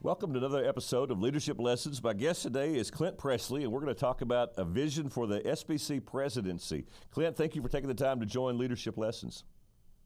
Welcome to another episode of Leadership Lessons. My guest today is Clint Pressley, and we're going to talk about a vision for the SBC presidency. Clint, thank you for taking the time to join Leadership Lessons.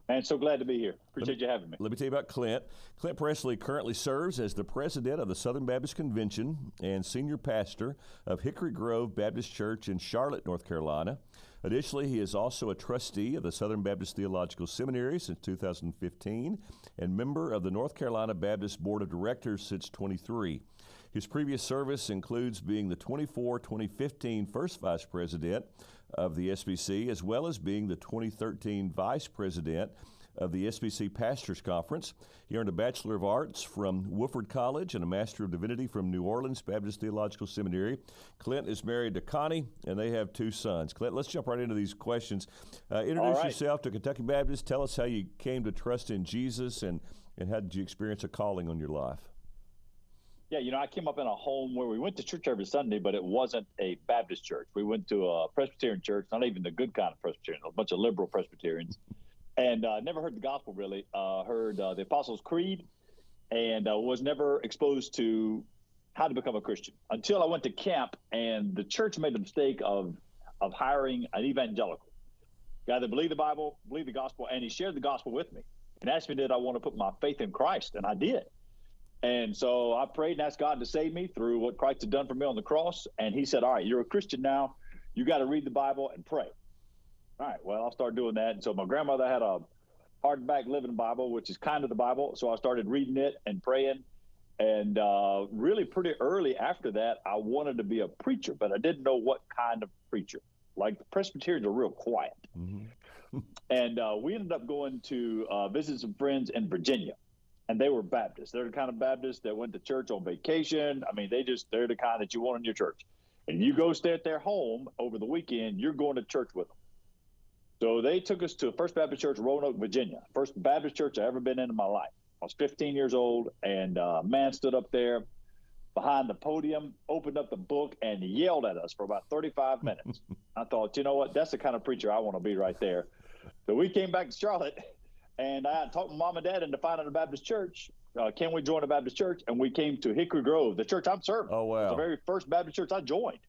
Man, so glad to be here. Appreciate you having me. Let me tell you about Clint. Clint Pressley currently serves as the president of the Southern Baptist Convention and senior pastor of Hickory Grove Baptist Church in Charlotte, North Carolina. Additionally, he is also a trustee of the Southern Baptist Theological Seminary since 2015 and member of the North Carolina Baptist Board of Directors since 23. His previous service includes being the 2015 first vice president of the SBC, as well as being the 2013 vice president of the SBC Pastors Conference. He earned a Bachelor of Arts from Wofford College and a Master of Divinity from New Orleans Baptist Theological Seminary. Clint is married to Connie, and they have 2 sons. Clint, let's jump right into these questions. Introduce yourself to Kentucky Baptist. Tell us how you came to trust in Jesus, and how did you experience a calling on your life? Yeah, I came up in a home where we went to church every Sunday, but it wasn't a Baptist church. We went to a Presbyterian church, not even the good kind of Presbyterian, a bunch of liberal Presbyterians. And never heard the gospel, really. Heard the Apostles' Creed, and was never exposed to how to become a Christian until I went to camp, and the church made the mistake of hiring an evangelical guy that believed the Bible, believed the gospel, and he shared the gospel with me and asked me did I want to put my faith in Christ, and I did. And so I prayed and asked God to save me through what Christ had done for me on the cross, and he said, all right, you're a Christian now. You got to read the Bible and pray. All right, well, I'll start doing that. And so my grandmother had a hardback Living Bible, which is kind of the Bible. So I started reading it and praying. And really pretty early after that, I wanted to be a preacher, but I didn't know what kind of preacher. Like the Presbyterians are real quiet. Mm-hmm. And we ended up going to visit some friends in Virginia. And they were Baptists. They're the kind of Baptists that went to church on vacation. I mean, they're the kind that you want in your church. And you go stay at their home over the weekend, you're going to church with them. So they took us to First Baptist Church, Roanoke, Virginia. First Baptist church I ever been in my life. I was 15 years old, and a man stood up there behind the podium, opened up the book, and yelled at us for about 35 minutes. I thought, you know what, that's the kind of preacher I want to be right there. So we came back to Charlotte, and I talked to Mom and Dad into finding a Baptist church. Can we join a Baptist church? And we came to Hickory Grove, the church I'm serving. Oh, wow. It's the very first Baptist church I joined.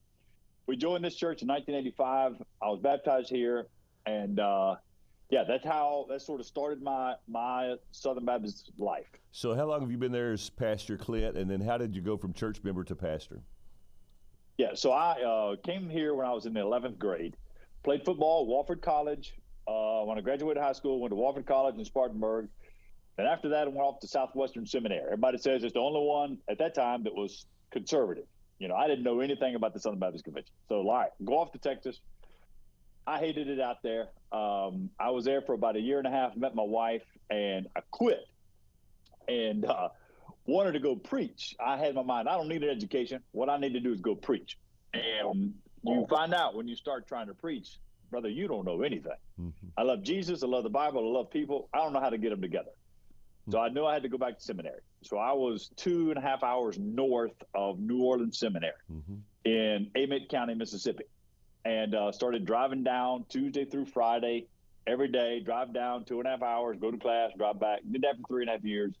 We joined this church in 1985. I was baptized here. And that sort of started my Southern Baptist life. So how long have you been there as Pastor Clint, and then how did you go from church member to pastor? Yeah, so I came here when I was in the 11th grade, played football at Wofford College. When I graduated high school, went to Wofford College in Spartanburg. And after that, I went off to Southwestern Seminary. Everybody says it's the only one at that time that was conservative. I didn't know anything about the Southern Baptist Convention. So, go off to Texas. I hated it out there. I was there for about a year and a half, met my wife, and I quit and wanted to go preach. I had in my mind, I don't need an education. What I need to do is go preach. And you find out when you start trying to preach, brother, you don't know anything. Mm-hmm. I love Jesus. I love the Bible. I love people. I don't know how to get them together. Mm-hmm. So I knew I had to go back to seminary. So I was 2.5 hours north of New Orleans Seminary in Amite County, Mississippi. And started driving down Tuesday through Friday every day, drive down 2.5 hours, go to class, drive back. Did that for 3.5 years.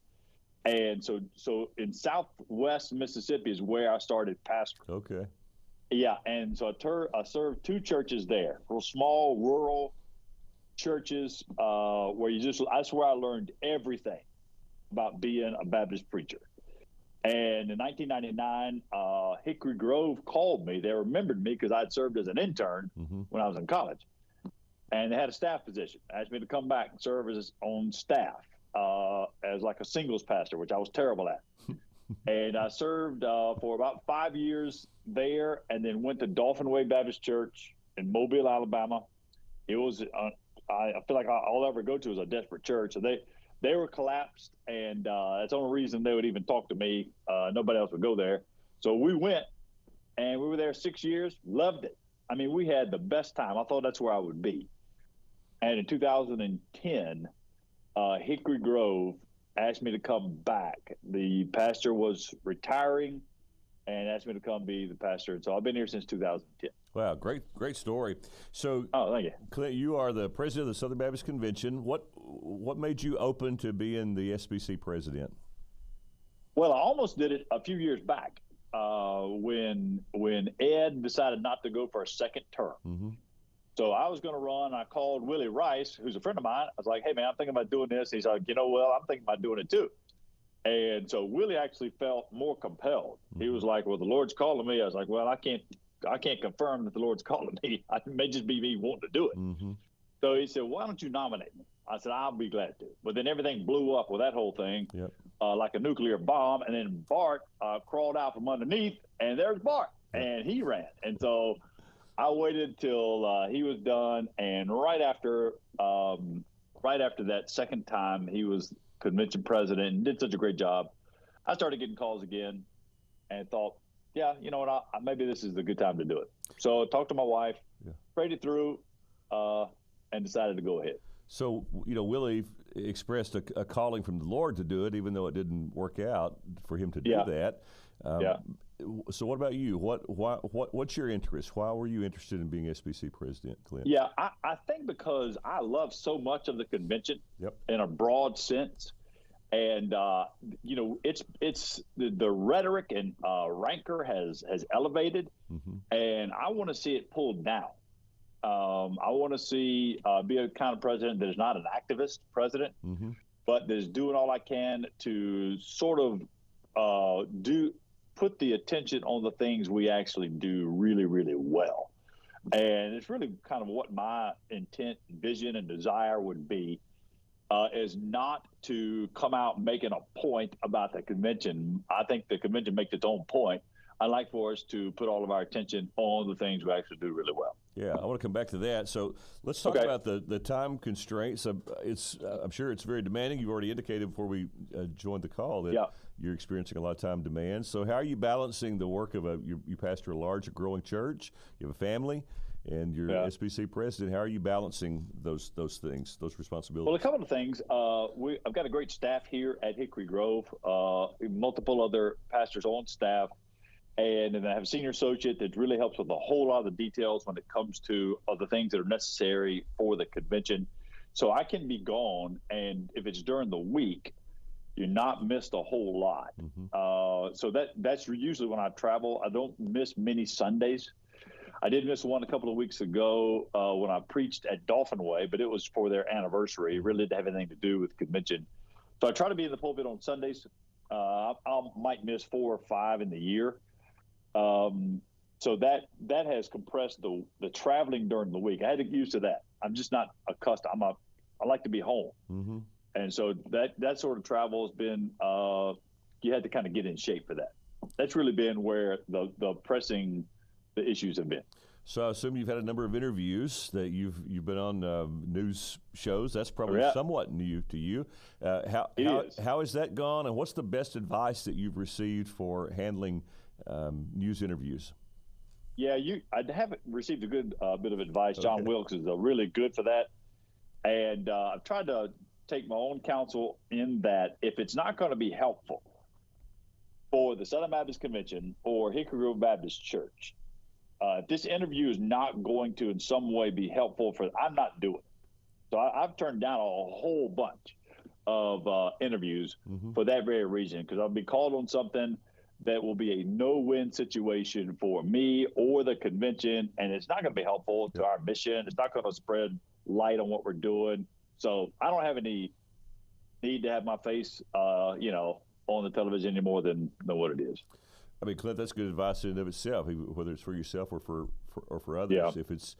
And so in Southwest Mississippi is where I started pastoring. Okay. Yeah, and so I served 2 churches there, real small rural churches where that's where I learned everything about being a Baptist preacher. And in 1999, Hickory Grove called me. They remembered me because I had served as an intern when I was in college. And they had a staff position. Asked me to come back and serve on staff as like a singles pastor, which I was terrible at. And I served for about 5 years there, and then went to Dolphin Way Baptist Church in Mobile, Alabama. It was, I feel like all I ever go to is a desperate church. So they were collapsed, and that's the only reason they would even talk to me. Nobody else would go there. So we went, and we were there 6 years, loved it. I mean, we had the best time. I thought that's where I would be. And in 2010, Hickory Grove asked me to come back. The pastor was retiring and asked me to come be the pastor. And so I've been here since 2010. Wow, great story. So, thank you. Clint, you are the president of the Southern Baptist Convention. What made you open to being the SBC president? Well, I almost did it a few years back when Ed decided not to go for a second term. Mm-hmm. So I was going to run. I called Willie Rice, who's a friend of mine. I was like, hey, man, I'm thinking about doing this. He's like, well, I'm thinking about doing it too. And so Willie actually felt more compelled. Mm-hmm. He was like, well, the Lord's calling me. I was like, well, I can't confirm that the Lord's calling me. It may just be me wanting to do it. Mm-hmm. So he said, why don't you nominate me? I said, I'll be glad to. But then everything blew up with that whole thing, like a nuclear bomb. And then Bart crawled out from underneath, and there's Bart, and he ran. And so I waited till he was done, and right after that second time he was convention president and did such a great job, I started getting calls again and thought, yeah, you know what, maybe this is the good time to do it. So I talked to my wife, prayed it through, and decided to go ahead. So, Willie expressed a calling from the Lord to do it, even though it didn't work out for him to do that. So what about you? What's your interest? Why were you interested in being SBC president, Clint? Yeah, I think because I love so much of the convention in a broad sense. And, it's the rhetoric and rancor has elevated, and I want to see it pulled down. I want to see be a kind of president that is not an activist president, but that is doing all I can to sort of put the attention on the things we actually do really, really well. And it's really kind of what my intent, vision, and desire would be, is not to come out making a point about the convention. I think the convention makes its own point. I'd like for us to put all of our attention on the things we actually do really well. Yeah, I want to come back to that. So let's talk about the time constraints. I'm sure it's very demanding. You've already indicated before we joined the call that you're experiencing a lot of time demands. So how are you balancing the work of you pastor a large, growing church, you have a family, and you're SBC president? How are you balancing those things, those responsibilities? Well, a couple of things. I've got a great staff here at Hickory Grove, multiple other pastors on staff. And then I have a senior associate that really helps with a whole lot of the details when it comes to the things that are necessary for the convention. So I can be gone, and if it's during the week, you're not missed a whole lot. So that's usually when I travel. I don't miss many Sundays. I did miss one a couple of weeks ago when I preached at Dolphin Way, but it was for their anniversary. It really didn't have anything to do with convention. So I try to be in the pulpit on Sundays. I might miss 4 or 5 in the year. So that has compressed the traveling during the week. I had to get used to that. I'm just not accustomed. I like to be home. And so that sort of travel has been, you had to kind of get in shape for that. That's really been where the pressing the issues have been. So I assume you've had a number of interviews that you've been on news shows. That's probably somewhat new to you. How has that gone, and what's the best advice that you've received for handling news interviews? Yeah, I haven't received a good bit of advice. John Wilkes is really good for that. And I've tried to take my own counsel in that if it's not going to be helpful for the Southern Baptist Convention or Hickory Grove Baptist Church, if this interview is not going to in some way be helpful I'm not doing it. So I've turned down a whole bunch of interviews for that very reason, because I'll be called on something that will be a no-win situation for me or the convention, and it's not going to be helpful to our mission. It's not going to spread light on what we're doing. So I don't have any need to have my face, on the television any more than what it is. I mean, Clint, that's good advice in and of itself, whether it's for yourself or for others. Yeah. If it's,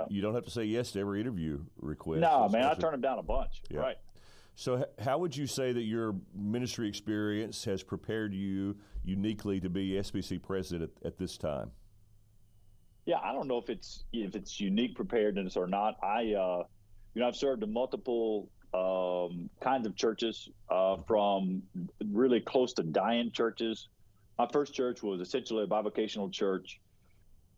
you don't have to say yes to every interview request. No, man, I turn them down a bunch. Yeah. Right. So how would you say that your ministry experience has prepared you uniquely to be SBC president at this time? Yeah, I don't know if it's unique preparedness or not. I've served in multiple kinds of churches, from really close to dying churches. My first church was essentially a bivocational church.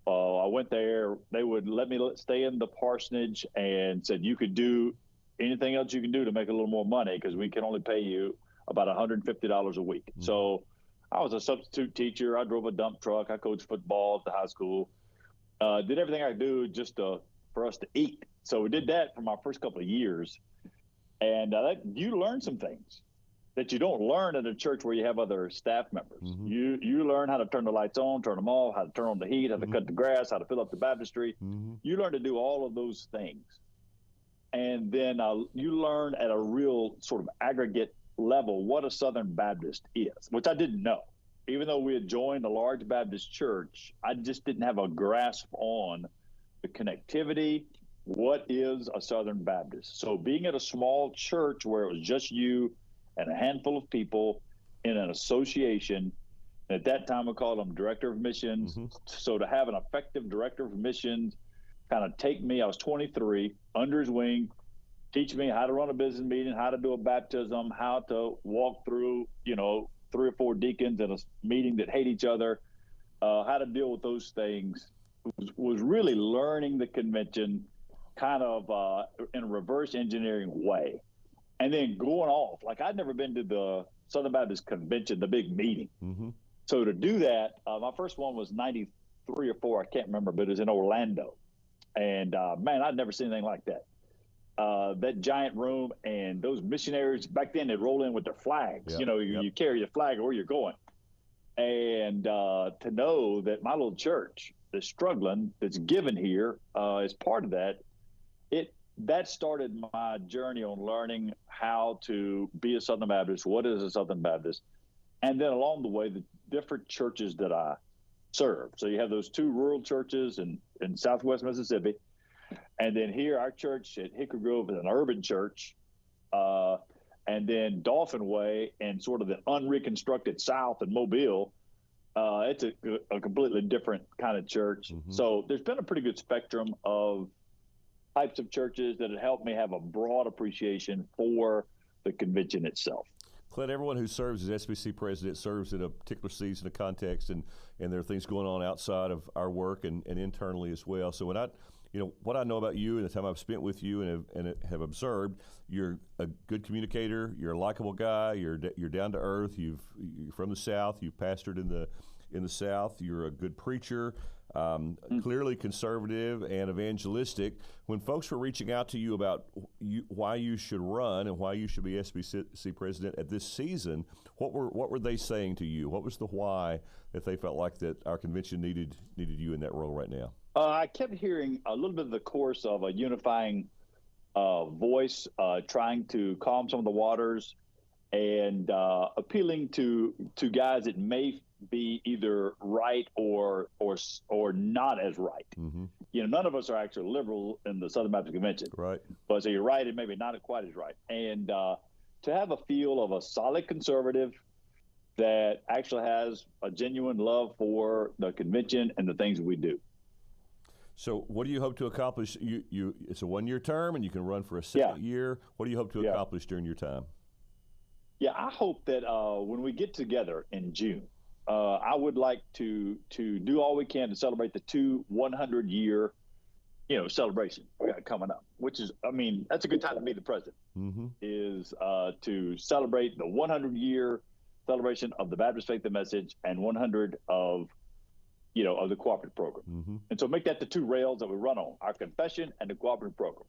I went there. They would let me stay in the parsonage and said, you could do anything else you can do to make a little more money, because we can only pay you about $150 a week. So I was a substitute teacher. I drove a dump truck. I coached football at the high school. Did everything I could do just for us to eat. So we did that for my first couple of years. And you learn some things. that you don't learn at a church where you have other staff members. Mm-hmm. You learn how to turn the lights on, turn them off, how to turn on the heat, how to Mm-hmm. cut the grass, how to fill up the baptistry. Mm-hmm. You learn to do all of those things. And then you learn at a real sort of aggregate level what a Southern Baptist is, which I didn't know. Even though we had joined a large Baptist church, I just didn't have a grasp on the connectivity. What is a Southern Baptist? So being at a small church where it was just you and a handful of people in an association, at that time we called him director of missions. Mm-hmm. So to have an effective director of missions kind of take me, I was 23, under his wing, teach me how to run a business meeting, how to do a baptism, how to walk through, 3 or 4 deacons in a meeting that hate each other, how to deal with those things, was really learning the convention kind of in a reverse engineering way. And then going off, like I'd never been to the Southern Baptist Convention, the big meeting. Mm-hmm. So to do that, my first one was 93 or 4, I can't remember, but it was in Orlando. And man, I'd never seen anything like that. That giant room, and those missionaries back then, they'd roll in with their flags. Yep. You carry your flag where you're going. And to know that my little church that's struggling, that's given here, as part of that, that started my journey on learning how to be a Southern Baptist. What is a Southern Baptist? And then along the way, the different churches that I serve. So you have those 2 rural churches in Southwest Mississippi. And then here, our church at Hickory Grove is an urban church. And then Dolphin Way and sort of the unreconstructed South in Mobile, it's a completely different kind of church. Mm-hmm. So there's been a pretty good spectrum of types of churches that have helped me have a broad appreciation for the convention itself. Clint, everyone who serves as SBC president serves in a particular season of context, and there are things going on outside of our work and internally as well. So when what I know about you and the time I've spent with you and have observed, you're a good communicator, you're a likable guy, you're down to earth, you're from the South, you've pastored in the South, you're a good preacher, clearly conservative and evangelistic. When folks were reaching out to you about why you should run and why you should be SBC president at this season, what were they saying to you? What was the why that they felt like that our convention needed you in that role right now? I kept hearing a little bit of the chorus of a unifying voice, trying to calm some of the waters, and appealing to guys that may be either right or not as right. Mm-hmm. None of us are actually liberal in the Southern Baptist Convention. Right. But so you're right and maybe not quite as right. And to have a feel of a solid conservative that actually has a genuine love for the convention and the things that we do. So what do you hope to accomplish? It's a 1-year term, and you can run for a second year. What do you hope to accomplish during your time? Yeah, I hope that when we get together in June, I would like to do all we can to celebrate the 2 100-year, celebration we got coming up. Which is, that's a good time to meet the president. Mm-hmm. Is to celebrate the 100-year celebration of the Baptist Faith and Message and 100 of the cooperative program. Mm-hmm. And so make that the 2 rails that we run on, our confession and the cooperative program.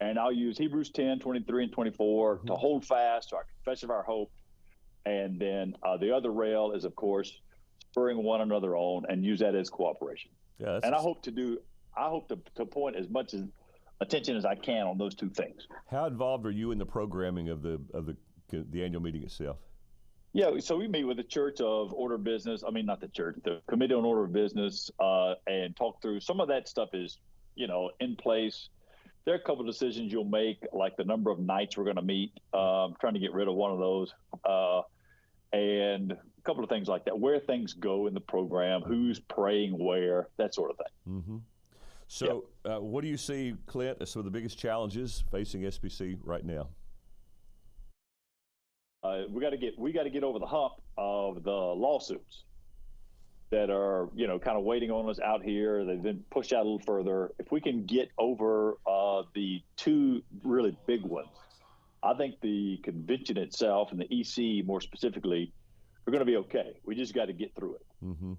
And I'll use Hebrews 10, 23 and 24 mm-hmm. to hold fast to our confession of our hope. And then the other rail is, of course, spurring one another on, and use that as cooperation. Yeah, and I hope to point as much attention as I can on those 2 things. How involved are you in the programming of the annual meeting itself? Yeah, so we meet with the Church of Order of Business. Not the church, the Committee on Order of Business, and talk through some of that stuff is, in place. There are a couple of decisions you'll make, like the number of nights we're going to meet. Trying to get rid of one of those, and a couple of things like that. Where things go in the program, who's praying where, that sort of thing. Mm-hmm. So, what do you see, Clint, as some of the biggest challenges facing SBC right now? We got to get over the hump of the lawsuits that are, kind of waiting on us out here. They've been pushed out a little further. If we can get over the 2 really big ones, I think the convention itself and the EC more specifically are going to be okay. We just got to get through it. Mm-hmm.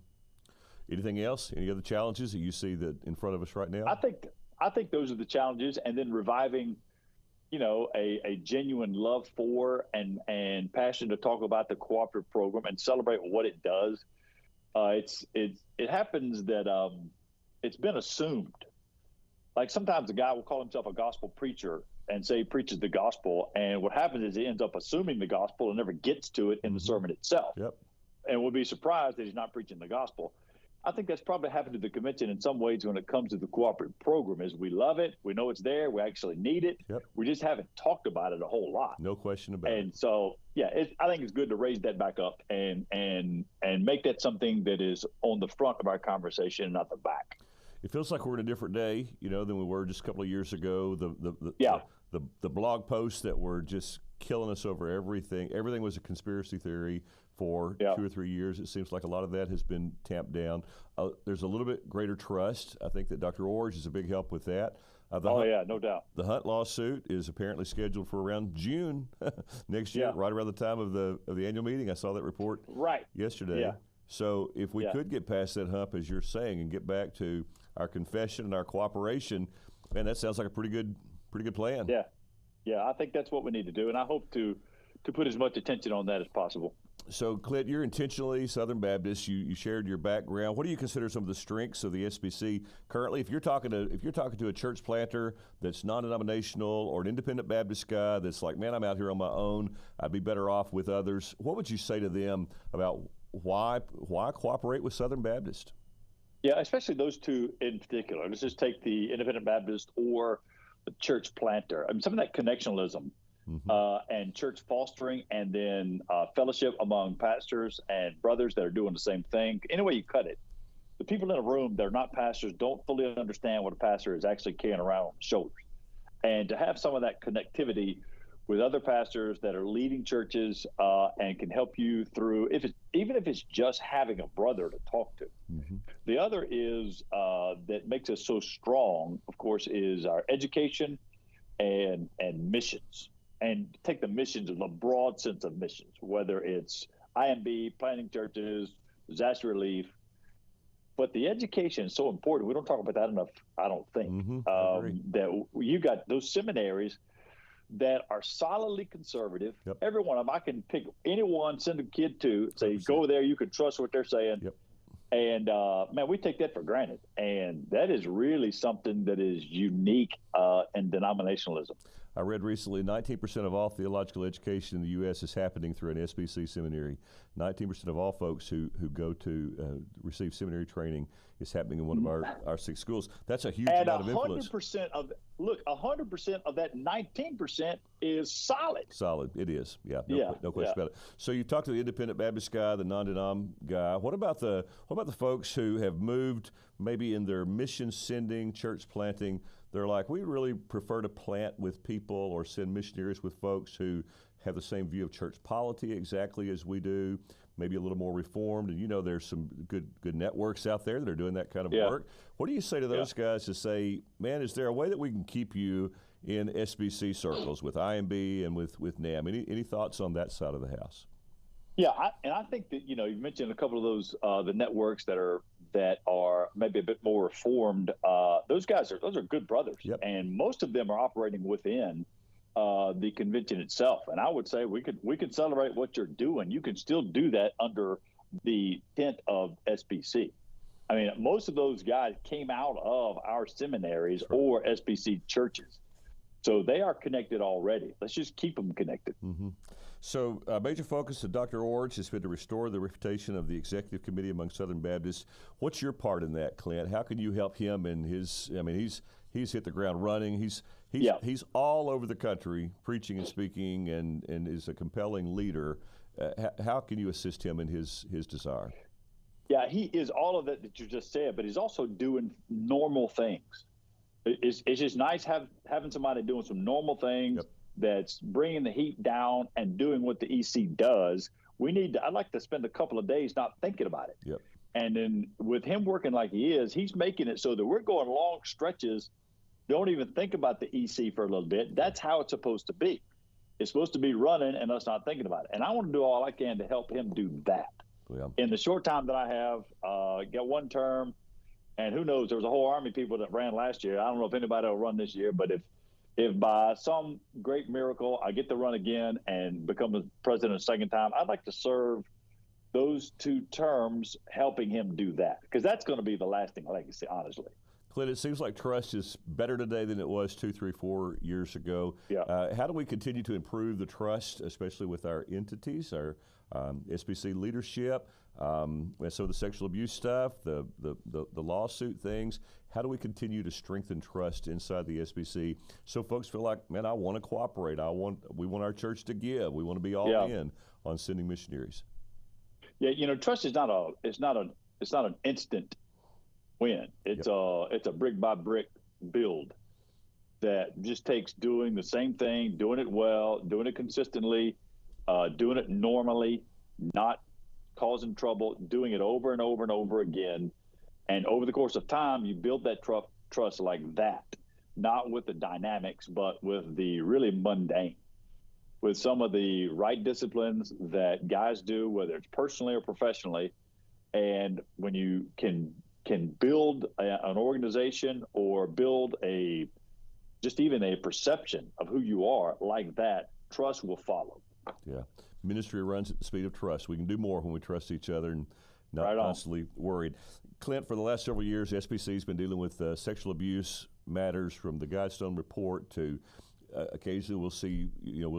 Anything else? Any other challenges that you see that in front of us right now? I think those are the challenges, and then reviving a genuine love for and passion to talk about the cooperative program and celebrate what it does. It happens that it's been assumed. Like sometimes a guy will call himself a gospel preacher and say he preaches the gospel, and what happens is he ends up assuming the gospel and never gets to it in the sermon itself. Yep. And we'll be surprised that he's not preaching the gospel. I think that's probably happened to the convention in some ways when it comes to the cooperative program. Is we love it, we know it's there, we actually need it. Yep. We just haven't talked about it a whole lot. No question about it. And so, yeah, I think it's good to raise that back up and make that something that is on the front of our conversation, not the back. It feels like we're in a different day, than we were just a couple of years ago. The blog posts that were just killing us over everything. Everything was a conspiracy theory for 2 or 3 years. It seems like a lot of that has been tamped down. There's a little bit greater trust. I think that Dr. Orge is a big help with that. No doubt. The Hunt lawsuit is apparently scheduled for around June next year, right around the time of the annual meeting. I saw that report yesterday. Yeah. So if we could get past that hump, as you're saying, and get back to our confession and our cooperation, man, that sounds like a pretty good plan. Yeah, I think that's what we need to do, and I hope to put as much attention on that as possible. So, Clint, you're intentionally Southern Baptist. You shared your background. What do you consider some of the strengths of the SBC currently? If you're talking to a church planter that's non-denominational or an independent Baptist guy that's like, man, I'm out here on my own, I'd be better off with others. What would you say to them about why cooperate with Southern Baptist? Yeah, especially those two in particular. Let's just take the independent Baptist or the church planter. I mean, some of that connectionalism and church fostering, and then fellowship among pastors and brothers that are doing the same thing. Any way you cut it, the people in a room that are not pastors don't fully understand what a pastor is actually carrying around on his shoulders. And to have some of that connectivity with other pastors that are leading churches and can help you through, even if it's just having a brother to talk to. The other is that makes us so strong, of course, is our education and missions. And take the missions in the broad sense of missions, whether it's IMB, planting churches, disaster relief. But the education is so important. We don't talk about that enough, I don't think. That you got those seminaries that are solidly conservative. Every one of them, I can pick anyone, send a kid to, say, 100%. Go there, you can trust what they're saying. And, man, we take that for granted. And that is really something that is unique in denominationalism. I read recently 19% of all theological education in the U.S. is happening through an SBC seminary. 19% of all folks who go to receive seminary training is happening in one of our 6 schools. That's a huge amount of influence. 100% of that 19% is solid. Solid, it is. Yeah, no question about it. So you talked to the independent Baptist guy, the non-denom guy. What about the folks who have moved maybe in their mission sending, church planting? They're like, we really prefer to plant with people or send missionaries with folks who have the same view of church polity exactly as we do, maybe a little more reformed. And there's some good networks out there that are doing that kind of work. What do you say to those guys to say, man, is there a way that we can keep you in SBC circles with IMB and with NAM? Any thoughts on that side of the house? Yeah, I think that, you mentioned a couple of those, the networks that are maybe a bit more reformed. Those are good brothers, and most of them are operating within the convention itself. And I would say we could celebrate what you're doing. You can still do that under the tent of SBC. I mean, most of those guys came out of our seminaries or SBC churches. So they are connected already. Let's just keep them connected. So a major focus of Dr. Orge has been to restore the reputation of the executive committee among Southern Baptists. What's your part in that, Clint? How can you help him in his, he's hit the ground running. He's all over the country preaching and speaking and is a compelling leader. How can you assist him in his desire? Yeah, he is all of that you just said, but he's also doing normal things. It's just nice having somebody doing some normal things that's bringing the heat down and doing what the EC does. I'd like to spend a couple of days not thinking about it. And then with him working like he is, he's making it so that we're going long stretches, don't even think about the EC for a little bit. That's how it's supposed to be. It's supposed to be running and us not thinking about it. And I want to do all I can to help him do that. In the short time that I have, got one term, and who knows, there was a whole army of people that ran last year. I don't know if anybody will run this year, but if if by some great miracle I get to run again and become the president a second time, I'd like to serve those 2 terms helping him do that, because that's going to be the lasting legacy, honestly. Clint, it seems like trust is better today than it was 2, 3, 4 years ago. Yeah. How do we continue to improve the trust, especially with our entities, our SBC leadership, and some of the sexual abuse stuff, the lawsuit things? How do we continue to strengthen trust inside the SBC so folks feel like, man, I want to cooperate. We want our church to give. We want to be all in on sending missionaries. Yeah, trust is not an instant win. It's a brick by brick build that just takes doing the same thing, doing it well, doing it consistently, doing it normally, not causing trouble, doing it over and over and over again. And over the course of time, you build that trust like that, not with the dynamics, but with the really mundane, with some of the right disciplines that guys do, whether it's personally or professionally. And when you can build an organization or build just even a perception of who you are like that, trust will follow. Yeah. Ministry runs at the speed of trust. We can do more when we trust each other and not constantly worried. Clint, for the last several years, SBC has been dealing with sexual abuse matters, from the Guidestone report to occasionally we'll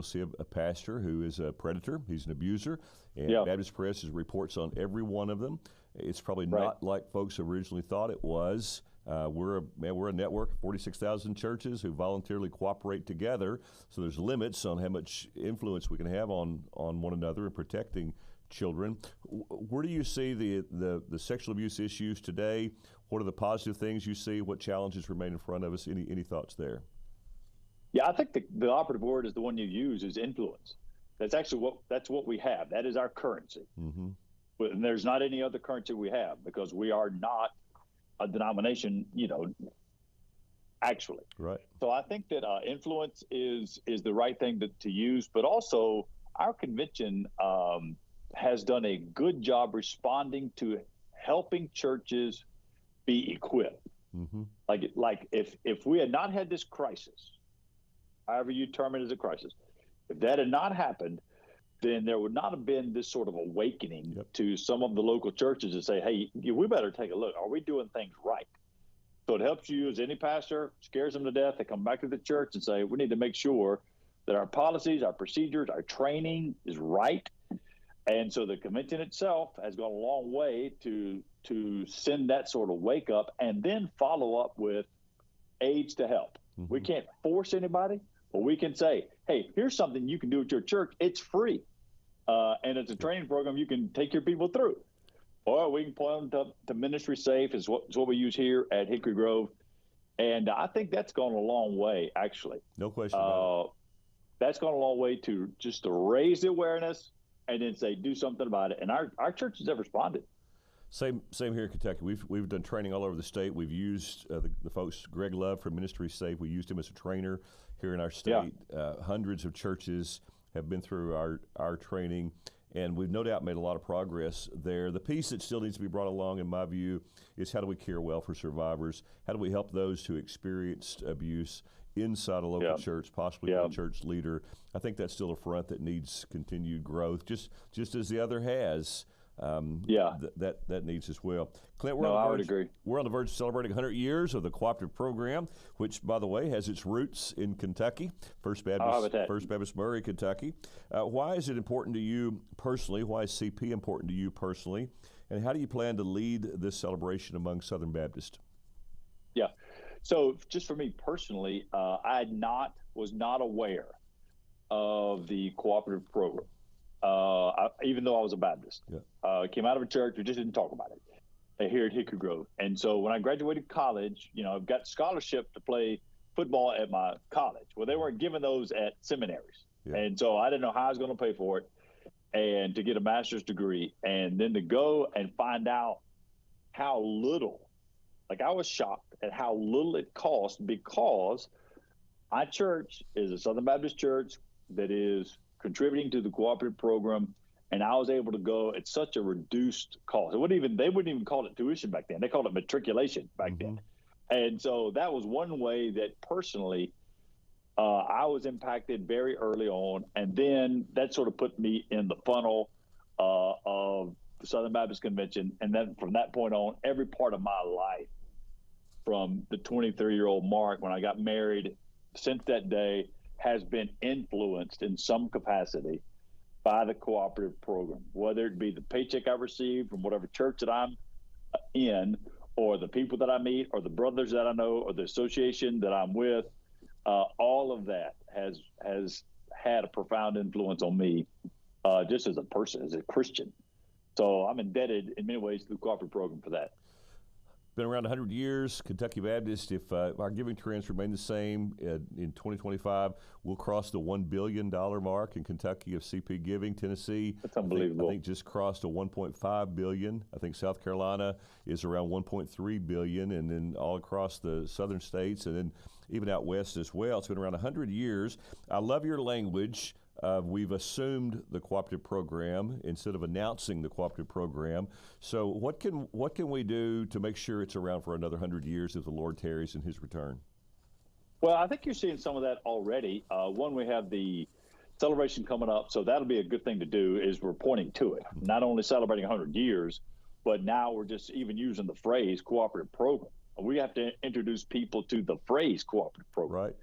see a pastor who is a predator. He's an abuser, and Baptist Press reports on every one of them. It's probably not like folks originally thought it was. We're a network of 46,000 churches who voluntarily cooperate together. So there's limits on how much influence we can have on one another in protecting children. Where do you see the sexual abuse issues today? What are the positive things you see? What challenges remain in front of us? Any thoughts there? Yeah, I think the operative word is the one you use, is influence. That's actually what we have. That is our currency. Mm-hmm. And there's not any other currency we have, because we are not a denomination, actually. Right. So I think that influence is the right thing to use, but also our convention has done a good job responding to helping churches be equipped. Mm-hmm. Like if we had not had this crisis, however you term it as a crisis, if that had not happened, then there would not have been this sort of awakening to some of the local churches to say, hey, we better take a look. Are we doing things right? So it helps you as any pastor, scares them to death. They come back to the church and say, we need to make sure that our policies, our procedures, our training is right. And so the convention itself has gone a long way to send that sort of wake up, and then follow up with aids to help. Mm-hmm. We can't force anybody, but we can say, hey, here's something you can do at your church. It's free. And it's a training program you can take your people through. Or we can point them to Ministry Safe, is what we use here at Hickory Grove. And I think that's gone a long way, actually. No question about it. That's gone a long way to raise the awareness and then say, do something about it. And our churches have responded. Same here in Kentucky. We've done training all over the state. We've used the folks, Greg Love from Ministry Safe. We used him as a trainer here in our state. Yeah. Hundreds of churches have been through our training, and we've no doubt made a lot of progress there. The piece that still needs to be brought along, in my view, is how do we care well for survivors? How do we help those who experienced abuse inside a local church, possibly a church leader? I think that's still a front that needs continued growth, just as the other has. That needs as well. Clint, I would agree. We're on the verge of celebrating 100 years of the cooperative program, which, by the way, has its roots in Kentucky, First Baptist Murray, Kentucky. Why is it important to you personally? Why is CP important to you personally? And how do you plan to lead this celebration among Southern Baptists? Yeah. So just for me personally, I was not aware of the cooperative program. Even though I was a Baptist, came out of a church, we just didn't talk about it here at Hickory Grove. And so when I graduated college, I've got scholarship to play football at my college. Well, they weren't giving those at seminaries. Yeah. And so I didn't know how I was going to pay for it, and to get a master's degree, and then to go and find out how little, I was shocked at how little it cost, because my church is a Southern Baptist church that is contributing to the cooperative program, and I was able to go at such a reduced cost. They wouldn't even call it tuition back then. They called it matriculation back then. And so that was one way that personally I was impacted very early on, and then that sort of put me in the funnel of the Southern Baptist Convention. And then from that point on, every part of my life, from the 23-year-old mark when I got married, since that day, has been influenced in some capacity by the cooperative program, whether it be the paycheck I received from whatever church that I'm in, or the people that I meet, or the brothers that I know, or the association that I'm with. All of that has had a profound influence on me, just as a person, as a Christian. So I'm indebted in many ways to the cooperative program for that. Been around 100 years, Kentucky Baptist. If our giving trends remain the same in 2025, we'll cross the $1 billion mark in Kentucky of CP giving. Tennessee, that's unbelievable. I think just crossed a $1.5 billion. I think South Carolina is around $1.3 billion, and then all across the southern states, and then even out west as well. It's been around 100 years. I love your language. We've assumed the cooperative program instead of announcing the cooperative program. So what can we do to make sure it's around for another 100 years if the Lord tarries in his return? Well, I think you're seeing some of that already. One, we have the celebration coming up, so that'll be a good thing to do, is we're pointing to it. Not only celebrating 100 years, but now we're just even using the phrase cooperative program. We have to introduce people to the phrase cooperative program. Right.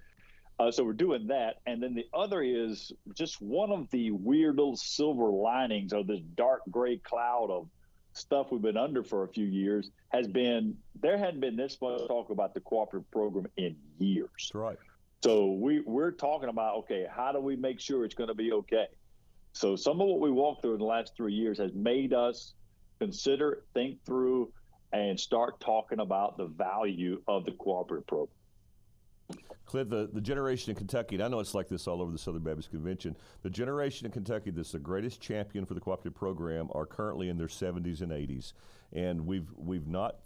So we're doing that. And then the other is just one of the weird little silver linings of this dark gray cloud of stuff we've been under for a few years has been, there hadn't been this much talk about the cooperative program in years. That's right. So we're talking about, okay, how do we make sure it's going to be okay? So some of what we walked through in the last 3 years has made us consider, think through, and start talking about the value of the cooperative program. Clint, the generation in Kentucky, and I know it's like this all over the Southern Baptist Convention, the generation in Kentucky that's the greatest champion for the cooperative program are currently in their 70s and 80s. And we've not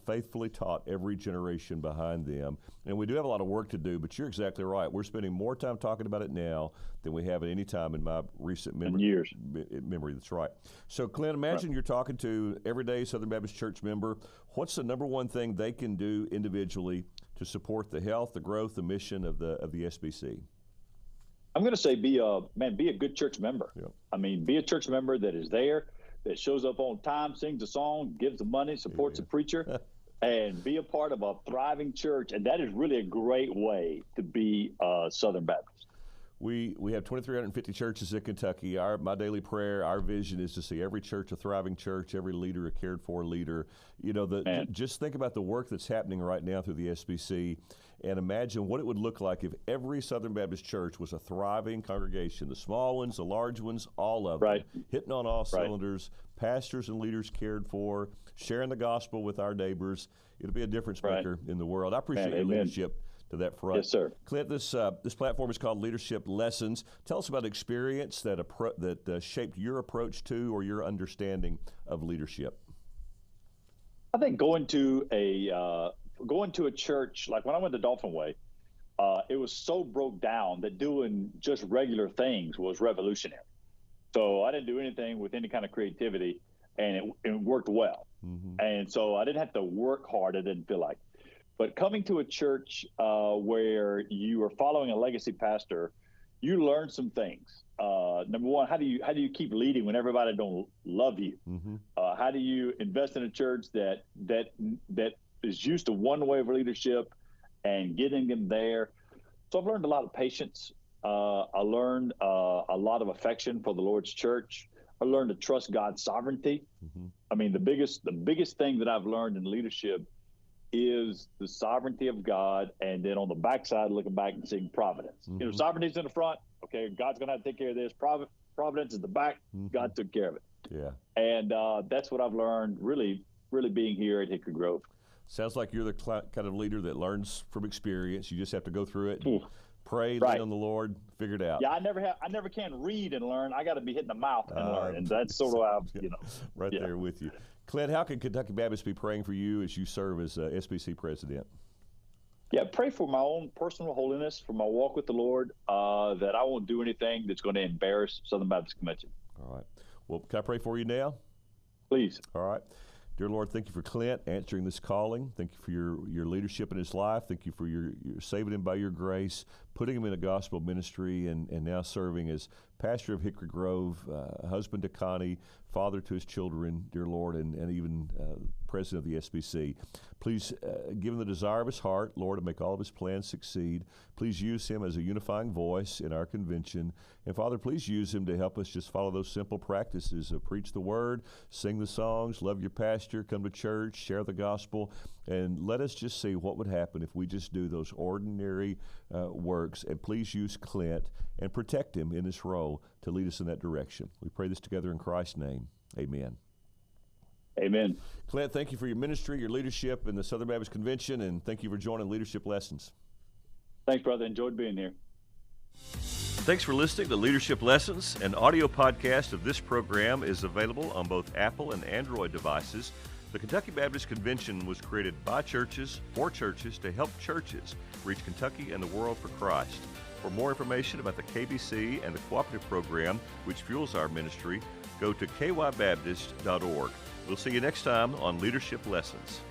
faithfully taught every generation behind them. And we do have a lot of work to do, but you're exactly right. We're spending more time talking about it now than we have at any time in my recent memory. That's right. So, Clint, imagine you're talking to everyday Southern Baptist Church member. What's the number one thing they can do individually to support the health, the growth, the mission of the SBC? I'm going to say be a good church member. Yep. I mean, be a church member that is there, that shows up on time, sings a song, gives the money, supports a preacher, and be a part of a thriving church. And that is really a great way to be Southern Baptist. We have 2,350 churches in Kentucky. My daily prayer, our vision is to see every church a thriving church, every leader a cared-for leader. You know, just think about the work that's happening right now through the SBC, and imagine what it would look like if every Southern Baptist church was a thriving congregation, the small ones, the large ones, all of them, hitting on all cylinders, pastors and leaders cared for, sharing the gospel with our neighbors. It'll be a difference maker in the world. I appreciate your leadership to that front. Yes, sir. Clint, this platform is called Leadership Lessons. Tell us about an experience that shaped your approach to or your understanding of leadership. I think going to a church, like when I went to Dolphin Way, it was so broke down that doing just regular things was revolutionary. So I didn't do anything with any kind of creativity, and it worked well. Mm-hmm. And so I didn't have to work hard. I didn't feel like. But coming to a church where you are following a legacy pastor, you learn some things. Number one, how do you keep leading when everybody don't love you? Mm-hmm. How do you invest in a church that is used to one way of leadership and getting them there? So I've learned a lot of patience. I learned a lot of affection for the Lord's church. I learned to trust God's sovereignty. Mm-hmm. I mean, the biggest thing that I've learned in leadership is the sovereignty of God, and then on the backside, looking back and seeing providence. Mm-hmm. You know, sovereignty's in the front. Okay, God's going to have to take care of this. Providence is the back. Mm-hmm. God took care of it. Yeah. And that's what I've learned, really being here at Hickory Grove. Sounds like you're the kind of leader that learns from experience. You just have to go through it, pray, lean on the Lord, figure it out. Yeah, I never can read and learn. I got to be hitting the mouth and learn, and that's sort of how, there with you. Clint, how can Kentucky Baptist be praying for you as you serve as SBC president? Yeah, pray for my own personal holiness, for my walk with the Lord, that I won't do anything that's going to embarrass Southern Baptist Convention. All right. Well, can I pray for you now? Please. All right. Dear Lord, thank you for Clint answering this calling. Thank you for your leadership in his life. Thank you for your saving him by your grace. putting him in a gospel ministry and now serving as pastor of Hickory Grove, husband to Connie, father to his children, dear Lord, and even president of the SBC. Please give him the desire of his heart, Lord, to make all of his plans succeed. Please use him as a unifying voice in our convention. And Father, please use him to help us just follow those simple practices of preach the word, sing the songs, love your pastor, come to church, share the gospel, and let us just see what would happen if we just do those ordinary works. And please use Clint and protect him in this role to lead us in that direction. We pray this together in Christ's name. Amen. Amen. Clint, thank you for your ministry, your leadership in the Southern Baptist Convention, and thank you for joining Leadership Lessons. Thanks, brother. Enjoyed being here. Thanks for listening to Leadership Lessons. An audio podcast of this program is available on both Apple and Android devices. The Kentucky Baptist Convention was created by churches for churches to help churches reach Kentucky and the world for Christ. For more information about the KBC and the cooperative program which fuels our ministry, go to kybaptist.org. We'll see you next time on Leadership Lessons.